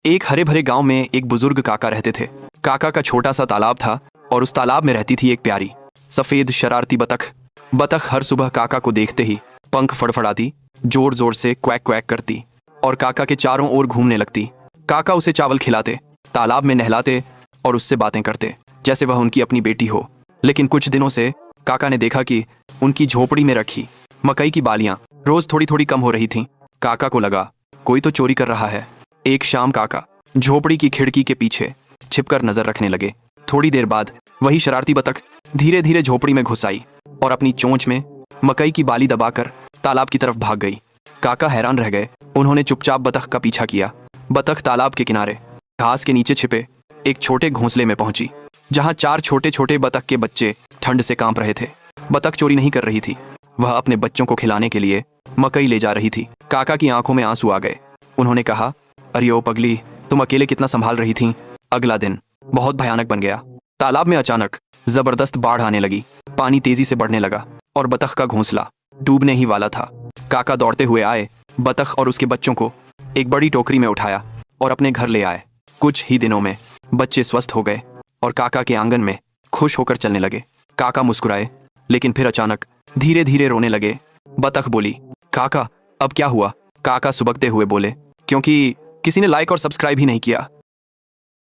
एक हरे भरे गांव में एक बुजुर्ग काका रहते थे। काका का छोटा सा तालाब था और उस तालाब में रहती थी एक प्यारी सफेद शरारती बतख। बतख हर सुबह काका को देखते ही पंख फड़फड़ाती, जोर जोर से क्वैक क्वैक करती और काका के चारों ओर घूमने लगती। काका उसे चावल खिलाते, तालाब में नहलाते और उससे बातें करते जैसे वह उनकी अपनी बेटी हो। लेकिन कुछ दिनों से काका ने देखा कि उनकी झोपड़ी में रखी मकई की बालियां रोज थोड़ी थोड़ी कम हो रही थीं। काका को लगा कोई तो चोरी कर रहा है। एक शाम काका झोपड़ी की खिड़की के पीछे छिपकर नजर रखने लगे। थोड़ी देर बाद वही शरारती बतख धीरे धीरे झोपड़ी में घुस आई और अपनी चोंच में मकई की बाली दबाकर तालाब की तरफ भाग गई। काका हैरान रह गए। उन्होंने चुपचाप बतख का पीछा किया। बतख तालाब के किनारे घास के नीचे छिपे एक छोटे घोंसले में पहुंची, जहां 4 छोटे छोटे बतख के बच्चे ठंड से कांप रहे थे। बतख चोरी नहीं कर रही थी, वह अपने बच्चों को खिलाने के लिए मकई ले जा रही थी। काका की आंखों में आंसू आ गए। उन्होंने कहा, अरे ओ पगली, तुम अकेले कितना संभाल रही थी। अगला दिन बहुत भयानक बन गया। तालाब में अचानक जबरदस्त बाढ़ आने लगी। पानी तेजी से बढ़ने लगा और बतख का घोंसला डूबने ही वाला था। काका दौड़ते हुए आए, बतख और उसके बच्चों को एक बड़ी टोकरी में उठाया और अपने घर ले आए। कुछ ही दिनों में बच्चे स्वस्थ हो गए और काका के आंगन में खुश होकर चलने लगे। काका मुस्कुराए, लेकिन फिर अचानक धीरे धीरे रोने लगे। बतख बोली, काका अब क्या हुआ? काका सुबकते हुए बोले, क्योंकि किसी ने लाइक और सब्सक्राइब ही नहीं किया।